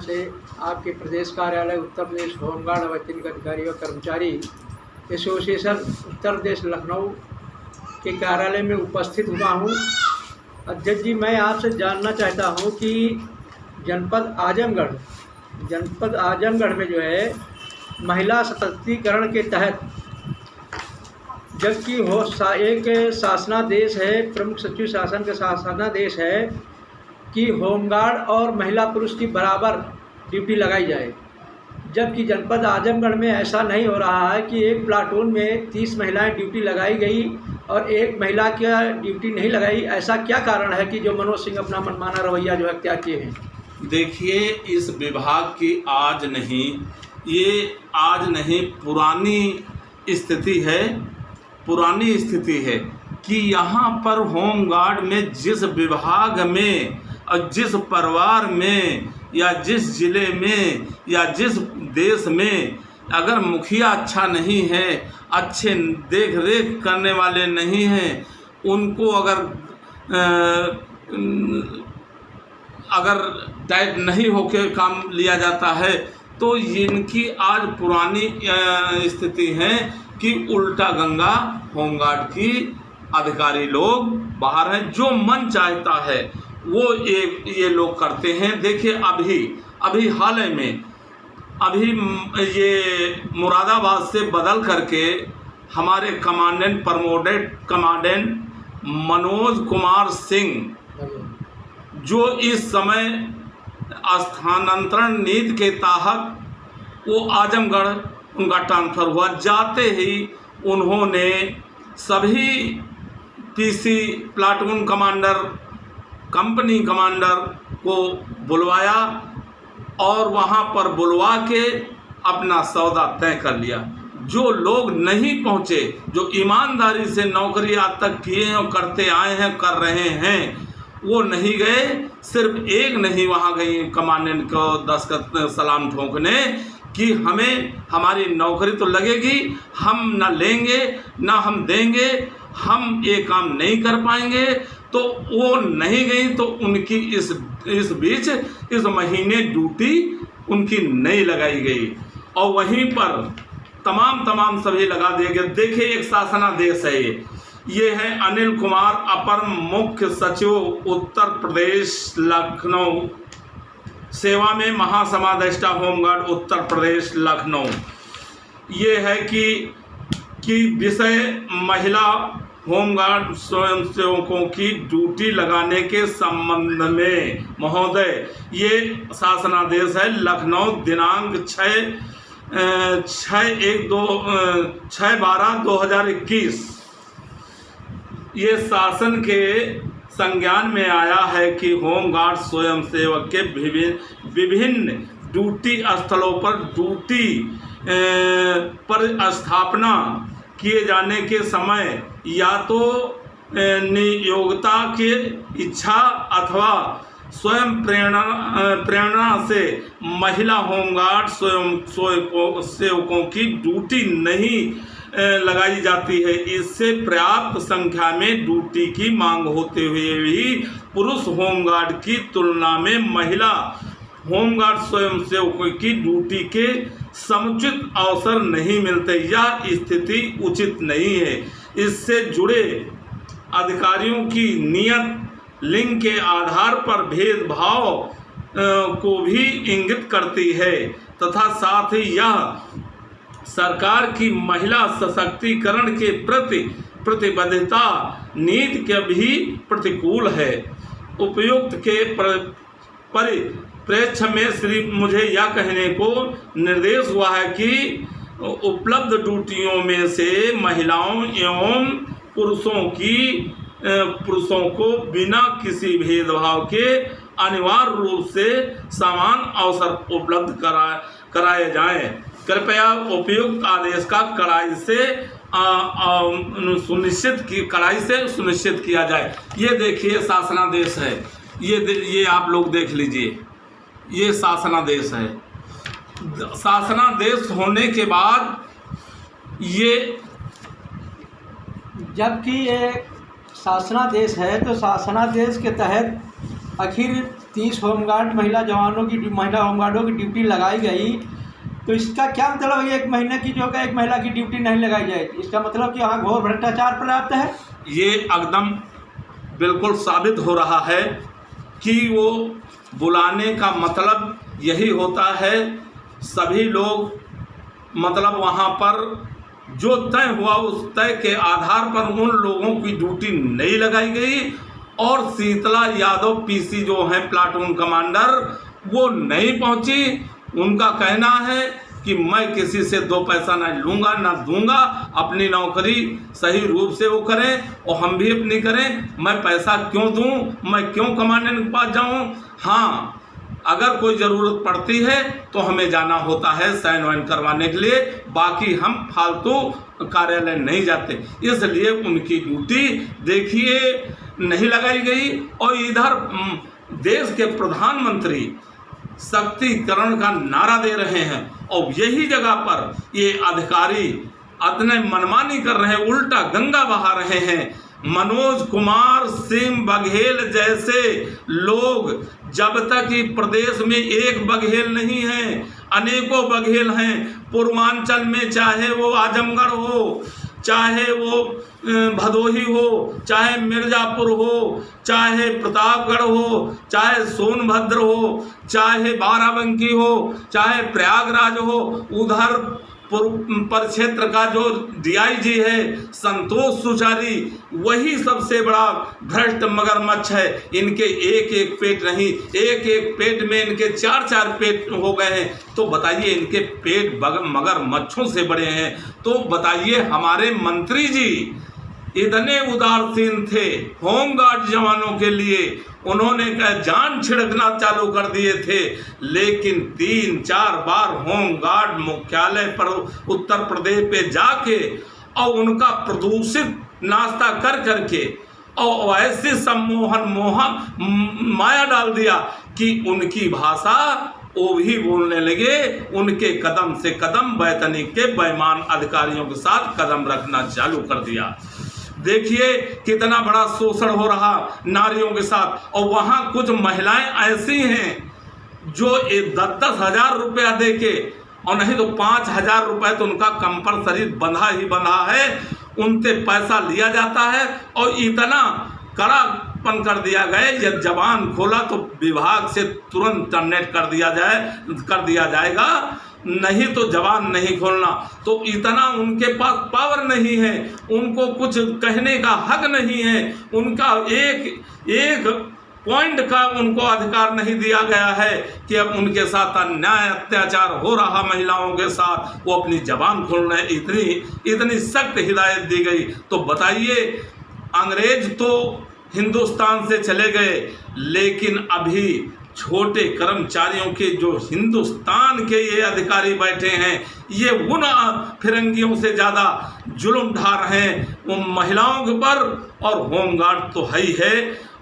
से आपके प्रदेश कार्यालय उत्तर प्रदेश होमगार्ड अवैतनिक अधिकारी व कर्मचारी एसोसिएशन उत्तर प्रदेश लखनऊ के कार्यालय में उपस्थित हुआ हूँ। अध्यक्ष जी, मैं आपसे जानना चाहता हूँ कि जनपद आजमगढ़ में जो है महिला सशक्तिकरण के तहत, जबकि एक शासनादेश है, प्रमुख सचिव शासन का शासनादेश है कि होमगार्ड और महिला पुरुष की बराबर ड्यूटी लगाई जाए, जबकि जनपद आजमगढ़ में ऐसा नहीं हो रहा है कि एक प्लाटून में 30 महिलाएं ड्यूटी लगाई गई और एक महिला की ड्यूटी नहीं लगाई। ऐसा क्या कारण है कि जो मनोज सिंह अपना मनमाना रवैया जो अख्तियार किए हैं? देखिए, इस विभाग की आज नहीं पुरानी स्थिति है कि यहाँ पर होमगार्ड में जिस विभाग में और जिस परिवार में या जिस जिले में या जिस देश में अगर मुखिया अच्छा नहीं है, अच्छे देख रेख करने वाले नहीं हैं, उनको अगर टाइट नहीं होकर काम लिया जाता है, तो इनकी आज पुरानी स्थिति है कि उल्टा गंगा होमगार्ड की अधिकारी लोग बाहर हैं, जो मन चाहता है वो ये लोग करते हैं। देखिए, अभी हाल ही में ये मुरादाबाद से बदल करके हमारे प्रमोटेड कमांडेंट मनोज कुमार सिंह, जो इस समय स्थानांतरण नीति के तहत वो आजमगढ़ उनका ट्रांसफ़र हुआ, जाते ही उन्होंने सभी PC platoon commander, company commander को बुलवाया और वहाँ पर बुलवा के अपना सौदा तय कर लिया। जो लोग नहीं पहुँचे, जो ईमानदारी से नौकरी आज तक किए हैं और करते आए हैं, कर रहे हैं, वो नहीं गए। सिर्फ एक नहीं वहाँ गई कमांडेंट को दस्तखत सलाम ठोकने कि हमें हमारी नौकरी तो लगेगी, हम ना लेंगे ना हम देंगे, हम ये काम नहीं कर पाएंगे। तो वो नहीं गई, तो उनकी इस बीच इस महीने ड्यूटी उनकी नहीं लगाई गई और वहीं पर तमाम सभी लगा दिए गए। देखिए, एक शासनादेश है ये है अनिल कुमार, अपर मुख्य सचिव उत्तर प्रदेश लखनऊ, सेवा में महासमादेष्टा होमगार्ड उत्तर प्रदेश लखनऊ। ये है कि विषय महिला होमगार्ड स्वयंसेवकों की ड्यूटी लगाने के संबंध में महोदय, ये शासनादेश है लखनऊ दिनांक 6/12/2021। ये शासन के संज्ञान में आया है कि होमगार्ड स्वयंसेवक के विभिन्न ड्यूटी स्थलों पर ड्यूटी पर स्थापना किए जाने के समय या तो नियोक्ता की इच्छा अथवा स्वयं प्रेरणा से महिला होमगार्ड स्वयंसेवकों की ड्यूटी नहीं लगाई जाती है। इससे पर्याप्त संख्या में ड्यूटी की मांग होते हुए भी पुरुष होमगार्ड की तुलना में महिला होमगार्ड स्वयंसेवकों की ड्यूटी के समुचित अवसर नहीं मिलते। यह स्थिति उचित नहीं है। इससे जुड़े अधिकारियों की नियत लिंग के आधार पर भेदभाव को भी इंगित करती है तथा साथ ही यह सरकार की महिला सशक्तिकरण के प्रति प्रतिबद्धता नीति के भी प्रतिकूल है। उपर्युक्त के परिप्रेक्ष्य में मुझे यह कहने को निर्देश हुआ है कि उपलब्ध ड्यूटियों में से महिलाओं एवं पुरुषों को बिना किसी भेदभाव के अनिवार्य रूप से समान अवसर उपलब्ध कराए जाएं। कृपया उपयुक्त आदेश का कड़ाई से सुनिश्चित किया जाए। ये देखिए शासनादेश है, ये आप लोग देख लीजिए, ये शासनादेश है। शासनादेश होने के बाद ये, जबकि ये शासनादेश है, तो शासनादेश के तहत आखिर 30 होमगार्ड महिला होमगार्डों की ड्यूटी लगाई गई, तो इसका क्या मतलब है? एक महीने की जो है एक महिला की ड्यूटी नहीं लगाई जाए, इसका मतलब कि यहाँ घोर भ्रष्टाचार पर्याप्त है। ये एकदम बिल्कुल साबित हो रहा है कि वो बुलाने का मतलब यही होता है, सभी लोग मतलब वहाँ पर जो तय हुआ उस तय के आधार पर उन लोगों की ड्यूटी नहीं लगाई गई, और शीतला यादव पीसी जो हैं प्लाटून कमांडर, वो नहीं पहुंची। उनका कहना है कि मैं किसी से 2 पैसा ना लूँगा ना दूंगा, अपनी नौकरी सही रूप से वो करें और हम भी अपनी करें, मैं पैसा क्यों दूं, मैं क्यों कमांडेंट के पास जाऊं। हाँ, अगर कोई ज़रूरत पड़ती है तो हमें जाना होता है साइन वाइन करवाने के लिए, बाकी हम फालतू कार्यालय नहीं जाते, इसलिए उनकी ड्यूटी देखिए नहीं लगाई गई। और इधर देश के प्रधानमंत्री शक्तिकरण का नारा दे रहे हैं और यही जगह पर ये अधिकारी अपने मनमानी कर रहे हैं, उल्टा गंगा बहा रहे हैं। मनोज कुमार सिंह बघेल जैसे लोग, जब तक कि प्रदेश में एक बघेल नहीं है, अनेकों बघेल हैं पूर्वांचल में, चाहे वो आजमगढ़ हो, चाहे वो भदोही हो, चाहे मिर्ज़ापुर हो, चाहे प्रतापगढ़ हो, चाहे सोनभद्र हो, चाहे बाराबंकी हो, चाहे प्रयागराज हो, उधर परिक्षेत्र का जो डीआईजी है संतोष सुचारी, वही सबसे बड़ा भ्रष्ट मगरमच्छ है। इनके एक एक पेट नहीं, एक एक पेट में इनके 4-4 पेट हो गए हैं। तो बताइए, इनके पेट मगरमच्छों से बड़े हैं। तो बताइए, हमारे मंत्री जी इतने उदासीन थे होमगार्ड जवानों के लिए, उन्होंने जान छिड़कना चालू कर दिए थे, लेकिन 3-4 बार होमगार्ड मुख्यालय पर उत्तर प्रदेश पे जाके और उनका प्रदूषित नाश्ता कर करके और ऐसे सम्मोहन माया डाल दिया कि उनकी भाषा वो भी बोलने लगे, उनके कदम से कदम वैतनिक के बेईमान अधिकारियों के साथ कदम रखना चालू कर दिया। देखिए कितना बड़ा शोषण हो रहा नारियों के साथ। और वहाँ कुछ महिलाएं ऐसी हैं जो 10-10 हज़ार रुपया दे के, और नहीं तो 5,000 रुपये तो उनका कंपल्सरी बंधा ही बंधा है, उनसे पैसा लिया जाता है। और इतना कड़ापन कर दिया गया, जब जबान खोला तो विभाग से तुरंत टर्मिनेट कर दिया जाएगा, नहीं तो जबान नहीं खोलना। तो इतना उनके पास पावर नहीं है, उनको कुछ कहने का हक नहीं है, उनका एक पॉइंट का उनको अधिकार नहीं दिया गया है कि अब उनके साथ अन्याय अत्याचार हो रहा महिलाओं के साथ, वो अपनी जबान खोल रहे। इतनी सख्त हिदायत दी गई। तो बताइए, अंग्रेज तो हिंदुस्तान से चले गए, लेकिन अभी छोटे कर्मचारियों के जो हिंदुस्तान के ये अधिकारी बैठे हैं, ये उन फिरंगियों से ज़्यादा जुल्म ढा रहे हैं वो महिलाओं के ऊपर। और होमगार्ड तो है ही है,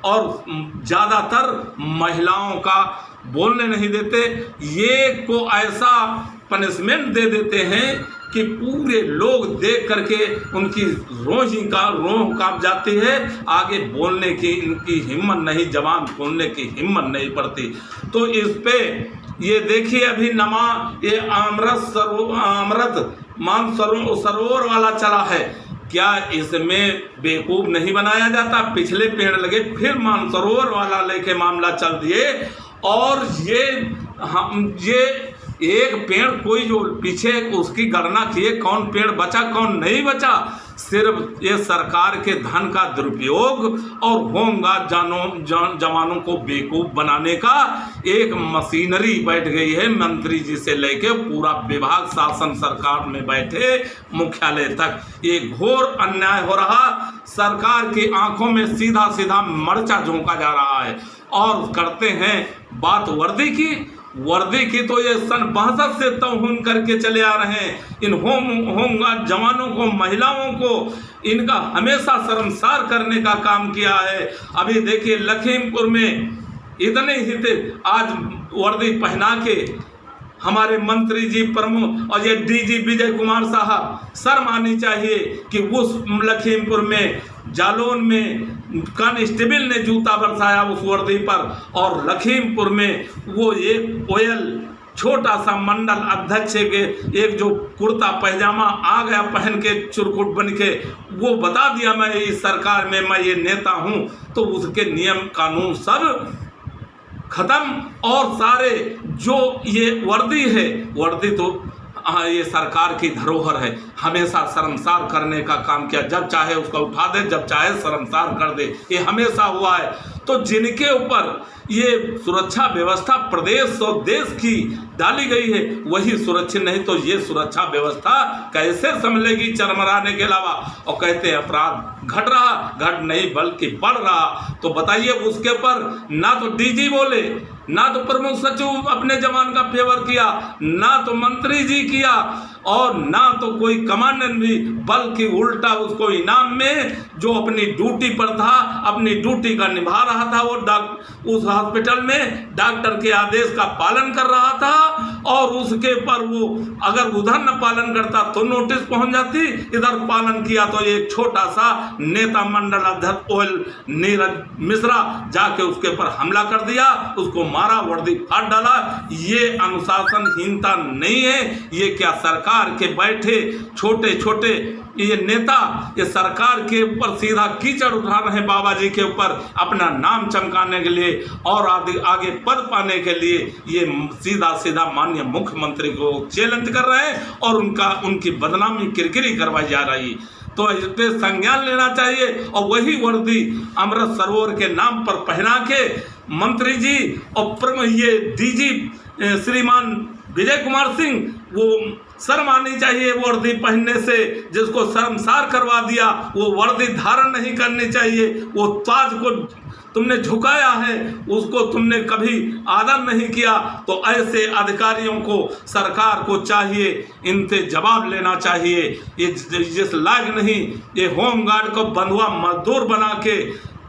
और ज़्यादातर महिलाओं का बोलने नहीं देते, ये को ऐसा पनिशमेंट दे देते हैं कि पूरे लोग देख करके उनकी रोह कांप जाती है, आगे बोलने की इनकी हिम्मत नहीं, जबान खोलने की हिम्मत नहीं पड़ती। तो इस पे ये देखिए, अभी ये अमृत मान सरोवर वाला चला है, क्या इसमें बेवकूफ़ नहीं बनाया जाता? पिछले पेड़ लगे, फिर मानसरोवर वाला लेके मामला चल दिए, और ये एक पेड़ कोई जो पीछे उसकी गणना किए कौन पेड़ बचा कौन नहीं बचा, सिर्फ ये सरकार के धन का दुरुपयोग और होमगार्ड जवानों को बेवकूफ़ बनाने का एक मशीनरी बैठ गई है। मंत्री जी से लेके पूरा विभाग शासन सरकार में बैठे मुख्यालय तक ये घोर अन्याय हो रहा। सरकार की आंखों में सीधा सीधा मर्चा झोंका जा रहा है। और करते हैं बात वर्दी की तो ये सन 62 से तौहीन करके चले आ रहे हैं। इन होमगार्ड जवानों को, महिलाओं को इनका हमेशा शर्मसार करने का काम किया है। अभी देखिए लखीमपुर में इतने ही थे, आज वर्दी पहना के हमारे मंत्री जी प्रमुख और ये डीजी विजय कुमार साहब, शर्म आनी चाहिए कि उस लखीमपुर में जालौन में कांस्टेबल ने जूता बरसाया उस वर्दी पर, और लखीमपुर में वो एक ओयल छोटा सा मंडल अध्यक्ष के एक जो कुर्ता पैजामा आ गया पहन के चुरकुट बन के, वो बता दिया मैं इस सरकार में मैं ये नेता हूँ, तो उसके नियम कानून सब खत्म। और सारे जो ये वर्दी है, वर्दी तो ये सरकार की धरोहर है, हमेशा शर्मसार करने का काम किया, जब चाहे उसका उठा दे, जब चाहे शर्मसार कर दे, ये हमेशा हुआ है। तो जिनके ऊपर ये सुरक्षा व्यवस्था प्रदेश और देश की डाली गई है वही सुरक्षित नहीं तो ये सुरक्षा व्यवस्था कैसे संभलेगी चरमराने के अलावा। और कहते हैं अपराध घट नहीं बल्कि बढ़ रहा। तो बताइए उसके ऊपर ना तो डीजी बोले, ना तो प्रमुख सचिव अपने जवान का फेवर किया, ना तो मंत्री जी किया, और ना तो कोई कमांडेंट भी, बल्कि उल्टा उसको इनाम में जो अपनी ड्यूटी पर था, अपनी ड्यूटी का निभा रहा था, वो उस हॉस्पिटल में डॉक्टर के आदेश का पालन कर रहा था, और उसके पर वो अगर उधर न पालन करता तो नोटिस पहुंच जाती, इधर पालन किया तो एक छोटा सा नेता मंडल अध्यक्ष ओयल नीरज मिश्रा जाके उसके पर हमला कर दिया, उसको मारा, वर्दी फाड़ डाला। ये अनुशासनहीनता नहीं है, ये क्या सरकार के बैठे छोटे छोटे ये नेता ये सरकार के ऊपर सीधा कीचड़ उठा रहे हैं, बाबा जी के ऊपर अपना नाम चमकाने के लिए और आगे पद पाने के लिए ये सीधा सीधा माननीय मुख्यमंत्री को चैलेंज कर रहे हैं और उनकी बदनामी किरकिरी करवाई जा रही। तो इस पे संज्ञान लेना चाहिए। और वही वर्दी अमृत सरोवर के नाम पर पहना के मंत्री जी और ये डीजी श्रीमान विजय कुमार सिंह वो शर्म आनी चाहिए वर्दी पहनने से, जिसको शर्मसार करवा दिया वो वर्दी धारण नहीं करनी चाहिए। वो ताज को तुमने झुकाया है, उसको तुमने कभी आदर नहीं किया। तो ऐसे अधिकारियों को सरकार को चाहिए इनसे जवाब लेना चाहिए। ये जिस लायक नहीं, ये होमगार्ड को बंधुआ मजदूर बना के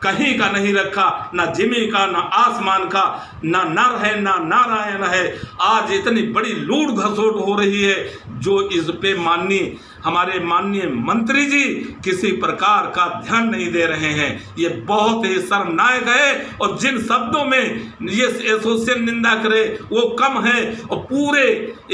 कहीं का नहीं रखा, ना जिमी का, ना आसमान का, ना नर है ना नारायण है। आज इतनी बड़ी लूट घसोट हो रही है जो इस पे हमारे माननीय मंत्री जी किसी प्रकार का ध्यान नहीं दे रहे हैं। ये बहुत ही शर्मनाक है। और जिन शब्दों में ये एसोसिएशन निंदा करे वो कम है। और पूरे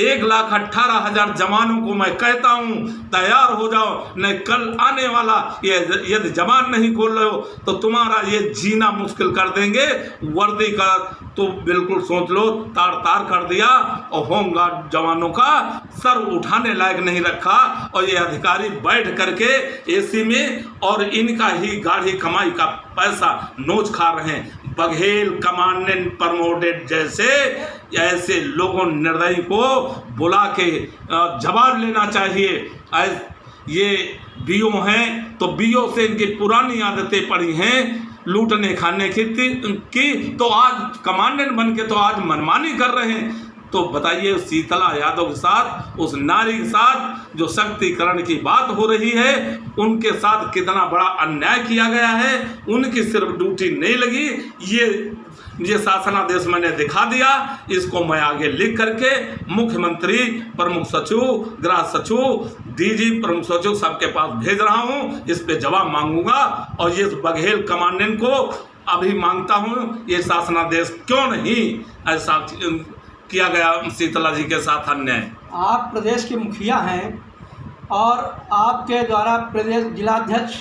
1,18,000 जवानों को मैं कहता हूँ तैयार हो जाओ, नहीं कल आने वाला ये यदि जवान नहीं खोल रहे हो तो तुम्हारा ये जीना मुश्किल कर देंगे। वर्दी का तो बिल्कुल सोच लो, तार तार कर दिया और होमगार्ड जवानों का सर उठाने लायक नहीं रखा। और ये अधिकारी बैठ करके एसी में और इनका ही गाढ़ी कमाई का पैसा नोच खा रहे हैं। बघेल कमांडेंट प्रमोटेड जैसे ऐसे लोगों निर्दयी को बुला के जवाब लेना चाहिए। ये बीओ हैं तो बीओ से इनकी पुरानी आदतें पड़ी हैं लूटने खाने की तो आज कमांडेंट बन के तो आज मनमानी कर रहे हैं। तो बताइए शीतला यादव के साथ, उस नारी के साथ जो शक्तिकरण की बात हो रही है, उनके साथ कितना बड़ा अन्याय किया गया है। उनकी सिर्फ ड्यूटी नहीं लगी, ये शासनादेश मैंने दिखा दिया। इसको मैं आगे लिख करके मुख्यमंत्री, प्रमुख सचिव, गृह सचिव, डीजी, प्रमुख सचिव सबके पास भेज रहा हूँ। इस पे जवाब मांगूंगा और ये बघेल कमांडेंट को अभी मांगता हूँ, ये शासनादेश क्यों नहीं ऐसा किया गया शीतला जी के साथ अन्याय। आप प्रदेश के मुखिया हैं और आपके द्वारा प्रदेश जिलाध्यक्ष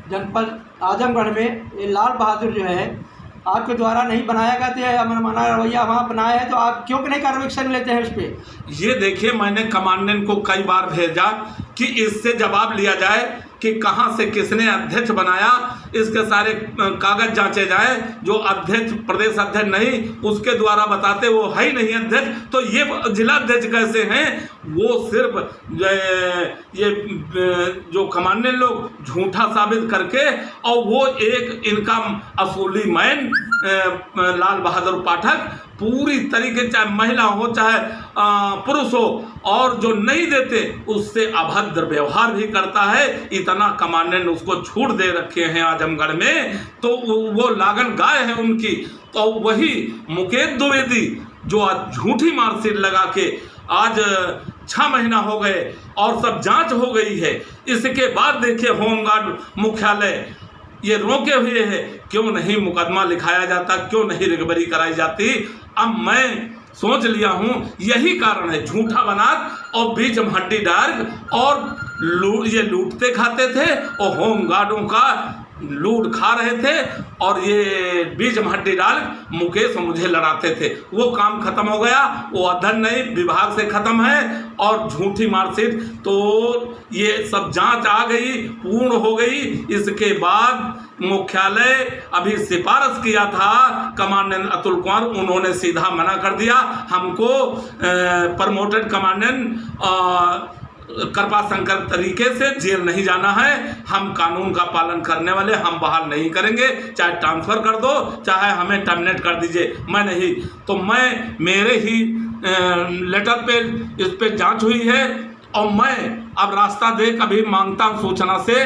जनपद आजमगढ़ में ये लाल बहादुर जो है आपके द्वारा नहीं बनाया गया था, मनमाना रवैया वहाँ बनाया है, तो आप क्यों नहीं कार्रवाई लेते हैं उस पर? ये देखिए मैंने कमांडेंट को कई बार भेजा कि इससे जवाब लिया जाए कि कहाँ से किसने अध्यक्ष बनाया, इसके सारे कागज जांचे जाए। जो अध्यक्ष प्रदेश अध्यक्ष नहीं उसके द्वारा बताते वो है ही नहीं अध्यक्ष, तो ये जिलाध्यक्ष कैसे हैं? वो सिर्फ ये जो कमांडेंट लोग झूठा साबित करके, और वो एक इनका असूली मैन लाल बहादुर पाठक पूरी तरीके चाहे महिला हो चाहे पुरुष हो, और जो नहीं देते उससे अभद्र व्यवहार भी करता है। इतना कमांडेंट उसको छूट दे रखे हैं आजमगढ़ में, तो वो लागन गाय है उनकी। तो वही मुकेश द्विवेदी जो आज झूठी मार्कशीट लगा के आज 6 महीना हो गए और सब जांच हो गई है। इसके बाद देखिए होमगार्ड मुख्यालय ये रोके हुए है, क्यों नहीं मुकदमा लिखाया जाता, क्यों नहीं रिकवरी कराई जाती। अब मैं सोच लिया हूँ यही कारण है, झूठा बनात और बीच में हड्डी डार्क और ये लूटते खाते थे और होमगार्डों का लूट खा रहे थे और ये बीच में हड्डी डाल मुकेश मुझे लड़ाते थे। वो काम खत्म हो गया, वो अध्ययन नहीं विभाग से खत्म है और झूठी मार्कशीट, तो ये सब जांच आ गई, पूर्ण हो गई। इसके बाद मुख्यालय अभी सिफारिश किया था कमांडेंट अतुल कुमार, उन्होंने सीधा मना कर दिया। हमको प्रमोटेड कमांडेंट कृपा शंकर तरीके से जेल नहीं जाना है, हम कानून का पालन करने वाले, हम बहाल नहीं करेंगे, चाहे ट्रांसफ़र कर दो चाहे हमें टर्मिनेट कर दीजिए, मैं नहीं। तो मैं मेरे ही लेटर पे इस पे जांच हुई है और मैं अब रास्ता देख अभी मांगता हूँ सूचना से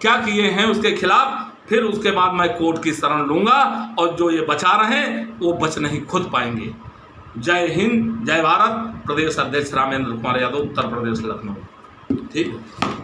क्या किए हैं उसके खिलाफ, फिर उसके बाद मैं कोर्ट की शरण लूँगा और जो ये बचा रहे हैं वो बच नहीं खुद पाएंगे। जय हिंद, जय भारत। प्रदेश अध्यक्ष रामेंद्र कुमार यादव, उत्तर प्रदेश, लखनऊ। ठीक है।